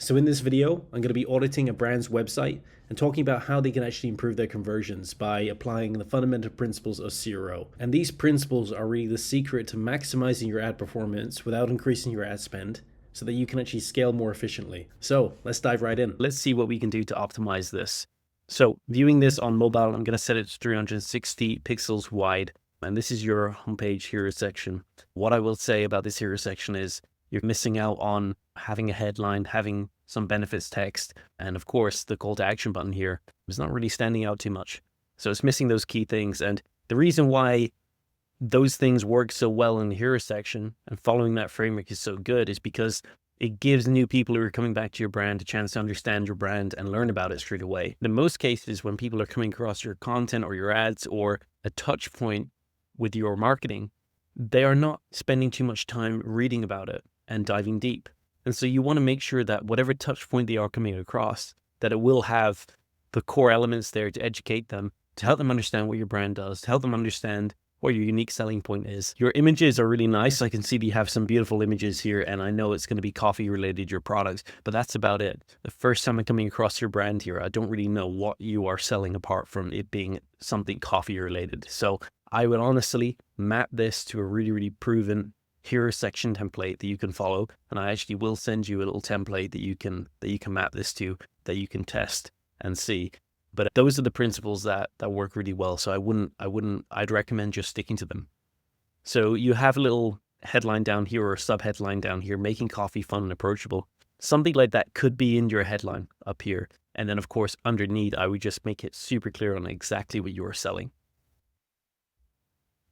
So in this video, I'm going to be auditing a brand's website and talking about how they can actually improve their conversions by applying the fundamental principles of CRO. And these principles are really the secret to maximizing your ad performance without increasing your ad spend, so that you can actually scale more efficiently. So let's dive right in. Let's see what we can do to optimize this. So viewing this on mobile, I'm going to set it to 360 pixels wide. And this is your homepage hero section. What I will say about this hero section is you're missing out on having a headline, having some benefits text, and of course the call to action button here is not really standing out too much. So it's missing those key things. And the reason why those things work so well in the hero section and following that framework is so good is because it gives new people who are coming back to your brand a chance to understand your brand and learn about it straight away. In most cases, when people are coming across your content or your ads or a touch point with your marketing, they are not spending too much time reading about it and diving deep. And so you want to make sure that whatever touch point they are coming across, that it will have the core elements there to educate them, to help them understand what your brand does, to help them understand what your unique selling point is. Your images are really nice. I can see that you have some beautiful images here, and I know it's going to be coffee related, your products, but that's about it. The first time I'm coming across your brand here, I don't really know what you are selling apart from it being something coffee related. So I would honestly map this to a really proven hero section template that you can follow. And I actually will send you a little template that you can map this to, that you can test and see. But those are the principles that work really well. So I'd recommend just sticking to them. So you have a little headline down here or a sub headline down here, making coffee fun and approachable. Something like that could be in your headline up here. And then of course, underneath, I would just make it super clear on exactly what you are selling.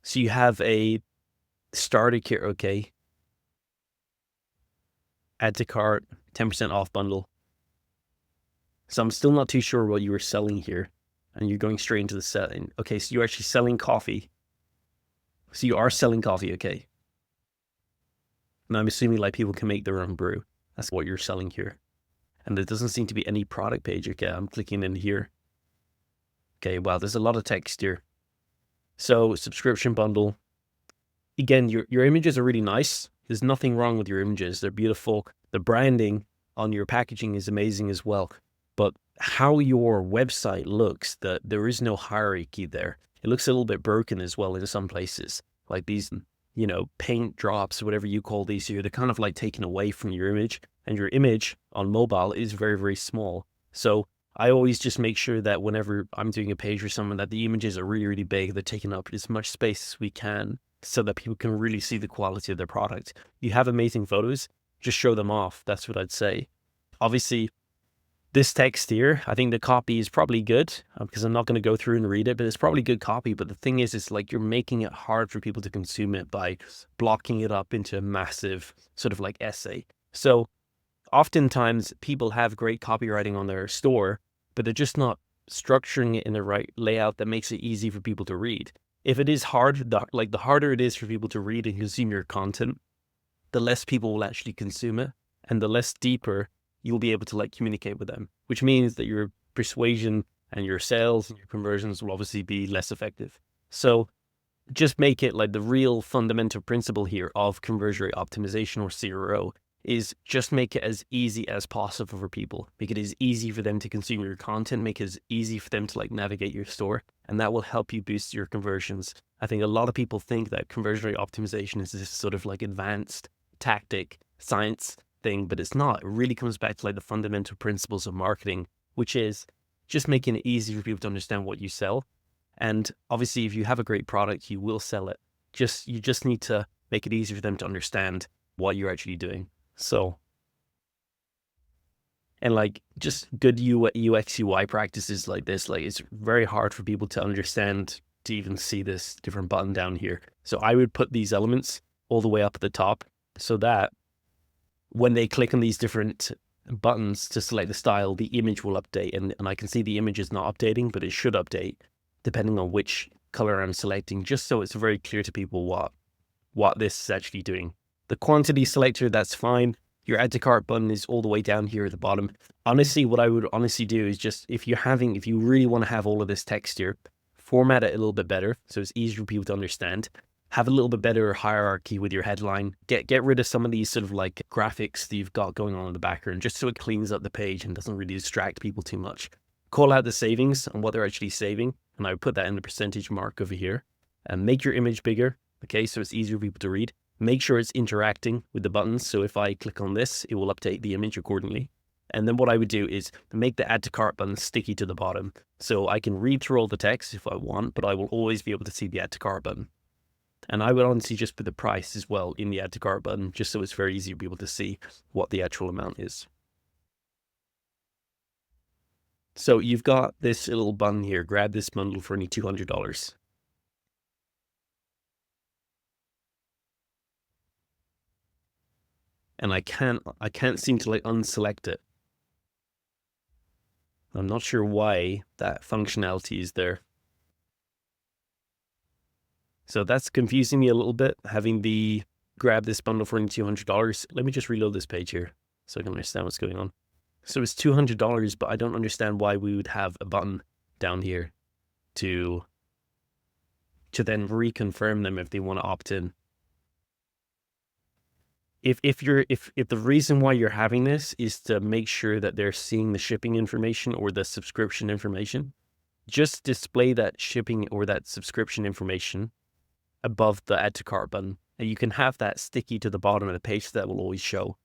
So you have a starter kit, okay. Add to cart, 10% off bundle. So I'm still not too sure what you were selling here. And you're going straight into the selling. Okay, so you're actually selling coffee. So you are selling coffee, okay. And I'm assuming like people can make their own brew. That's what you're selling here. And there doesn't seem to be any product page. Okay, I'm clicking in here. Okay, wow, there's a lot of text here. So subscription bundle. Again, your images are really nice. There's nothing wrong with your images. They're beautiful. The branding on your packaging is amazing as well. But how your website looks, there is no hierarchy there. It looks a little bit broken as well in some places. Like these, paint drops, whatever you call these here, they're kind of like taken away from your image. And your image on mobile is very small. So I always just make sure that whenever I'm doing a page for someone, that the images are really big. They're taking up as much space as we can so that people can really see the quality of their product. You have amazing photos, just show them off. That's what I'd say. Obviously, this text here, I think the copy is probably good because I'm not going to go through and read it, but it's probably good copy. But the thing is, it's like you're making it hard for people to consume it by blocking it up into a massive sort of like essay. So oftentimes people have great copywriting on their store, but they're just not structuring it in the right layout that makes it easy for people to read. If it is hard, the harder it is for people to read and consume your content, the less people will actually consume it, and the less deeper you'll be able to like communicate with them, which means that your persuasion and your sales and your conversions will obviously be less effective. So just make it like the real fundamental principle here of conversion rate optimization or CRO is just make it as easy as possible for people. Make it as easy for them to consume your content, make it as easy for them to like navigate your store, and that will help you boost your conversions. I think a lot of people think that conversion rate optimization is this sort of like advanced tactic, science thing, but it's not. It really comes back to like the fundamental principles of marketing, which is just making it easy for people to understand what you sell. And obviously, if you have a great product, you will sell it. You just need to make it easy for them to understand what you're actually doing. So, and like just good UX UI practices like this, like it's very hard for people to understand to even see this different button down here. So I would put these elements all the way up at the top so that when they click on these different buttons to select the style, the image will update. And I can see the image is not updating, but it should update depending on which color I'm selecting, just so it's very clear to people what this is actually doing. The quantity selector, that's fine. Your add to cart button is all the way down here at the bottom. Honestly, what I would honestly do is just, if you really want to have all of this text here, format it a little bit better so it's easier for people to understand. have a little bit better hierarchy with your headline. Get rid of some of these sort of like graphics that you've got going on in the background, just so it cleans up the page and doesn't really distract people too much. Call out the savings and what they're actually saving, and I would put that in the percentage mark over here. And make your image bigger, okay, so it's easier for people to read. Make sure it's interacting with the buttons, so if I click on this, it will update the image accordingly. And then what I would do is make the add to cart button sticky to the bottom, so I can read through all the text if I want, but I will always be able to see the add to cart button. And I would honestly just put the price as well in the add to cart button, just so it's very easy to be able to see what the actual amount is. So you've got this little button here, grab this bundle for only $200. And I can't seem to like unselect it. I'm not sure why that functionality is there. So that's confusing me a little bit, having the grab this bundle for only $200. Let me just reload this page here so I can understand what's going on. So it's $200, but I don't understand why we would have a button down here to then reconfirm them if they want to opt in. If the reason why you're having this is to make sure that they're seeing the shipping information or the subscription information, just display that shipping or that subscription information above the add to cart button, and you can have that sticky to the bottom of the page that will always show.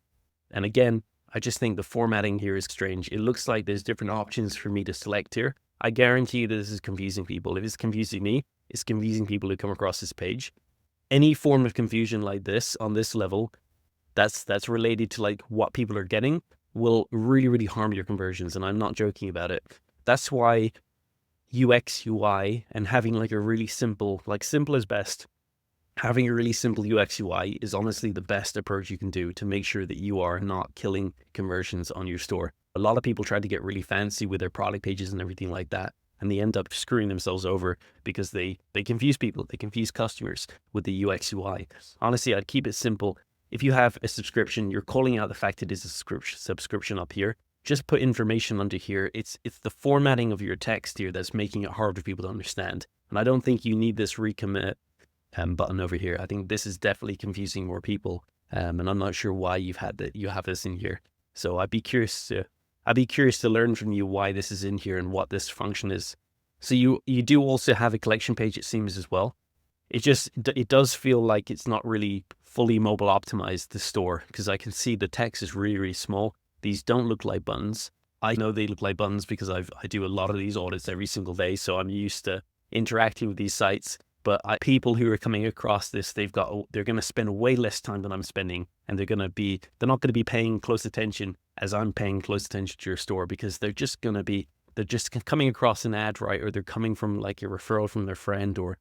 And again, I just think the formatting here is strange. It looks like there's different options for me to select here. I guarantee you that this is confusing people. If it's confusing me, it's confusing people who come across this page. Any form of confusion like this on this level, that's related to like what people are getting, will really, really harm your conversions. And I'm not joking about it. That's why UX, UI, and having like a really simple, like simple is best. Having a really simple UX, UI is honestly the best approach you can do to make sure that you are not killing conversions on your store. A lot of people try to get really fancy with their product pages and everything like that, and they end up screwing themselves over because they confuse people, they confuse customers with the UX, UI. Honestly, I'd keep it simple. If you have a subscription, you're calling out the fact it is a subscription up here. Just put information under here. It's the formatting of your text here that's making it hard for people to understand. And I don't think you need this recommit button over here. I think this is definitely confusing more people. And I'm not sure why you have this in here. So I'd be curious to learn from you why this is in here and what this function is. So you do also have a collection page, it seems, as well. It does feel like it's not really fully mobile optimized, the store, because I can see the text is really, really small. These don't look like buttons. I know they look like buttons because I do a lot of these audits every single day, so I'm used to interacting with these sites. But people who are coming across this, they're going to spend way less time than I'm spending, and they're not going to be paying close attention as I'm paying close attention to your store, because they're just coming across an ad, right? Or they're coming from like a referral from their friend, or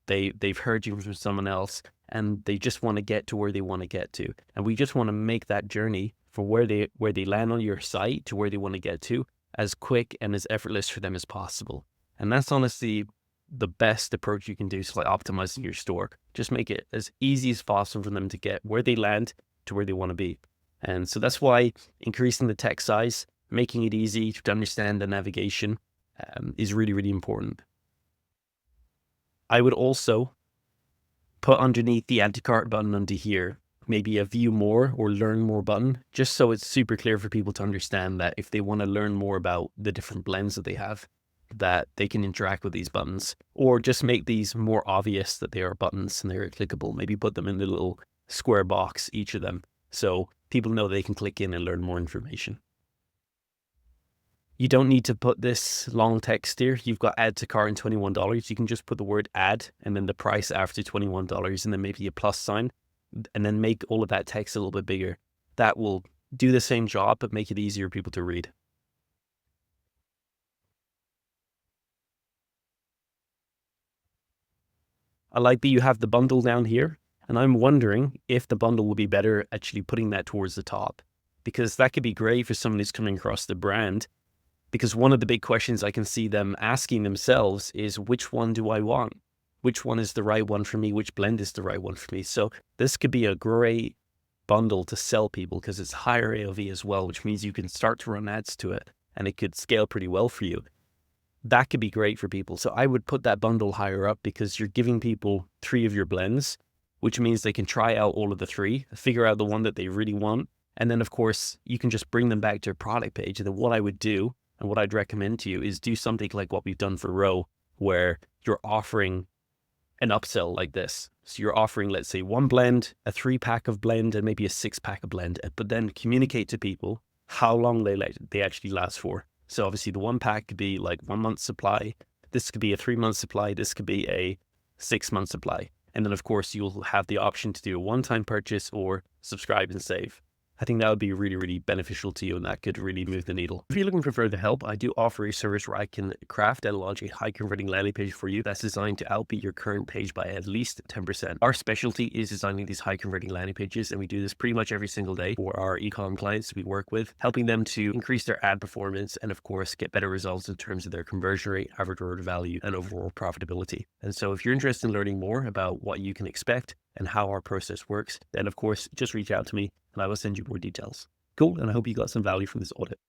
they've heard you from someone else, and they just want to get to where they want to get to. And we just want to make that journey from where they land on your site to where they want to get to as quick and as effortless for them as possible. And that's honestly the best approach you can do to like optimizing your store. Just make it as easy as possible for them to get where they land to where they want to be. And so that's why increasing the text size, making it easy to understand the navigation is really, really important. I would also put underneath the add to cart button under here, maybe a view more or learn more button, just so it's super clear for people to understand that if they want to learn more about the different blends that they have, that they can interact with these buttons, or just make these more obvious that they are buttons and they're clickable. Maybe put them in the little square box, each of them, so people know they can click in and learn more information. You don't need to put this long text here. You've got add to cart and $21. You can just put the word add and then the price after $21 and then maybe a plus sign, and then make all of that text a little bit bigger. That will do the same job, but make it easier for people to read. I like that you have the bundle down here, and I'm wondering if the bundle will be better actually putting that towards the top, because that could be great for someone who's coming across the brand. Because one of the big questions I can see them asking themselves is, which one do I want? Which one is the right one for me? Which blend is the right one for me? So this could be a great bundle to sell people because it's higher AOV as well, which means you can start to run ads to it and it could scale pretty well for you. that could be great for people. So I would put that bundle higher up because you're giving people 3 of your blends, which means they can try out all of the 3, figure out the one that they really want. And then of course you can just bring them back to a product page. And then what I would do and what I'd recommend to you is do something like what we've done for Row, where you're offering an upsell like this. So you're offering, let's say, 1 blend, a 3-pack of blend, and maybe a 6-pack of blend, but then communicate to people how long they actually last for. So obviously the 1 pack could be like 1 month supply. This could be a 3-month supply. This could be a 6-month supply. And then of course you'll have the option to do a one-time purchase or subscribe and save. I think that would be really, really beneficial to you, and that could really move the needle. If you're looking for further help, I do offer a service where I can craft and launch a high converting landing page for you that's designed to outbeat your current page by at least 10%. Our specialty is designing these high converting landing pages, and we do this pretty much every single day for our e-com clients we work with, helping them to increase their ad performance and of course get better results in terms of their conversion rate, average order value, and overall profitability. And so if you're interested in learning more about what you can expect and how our process works, then of course just reach out to me and I will send you more details. Cool, and I hope you got some value from this audit.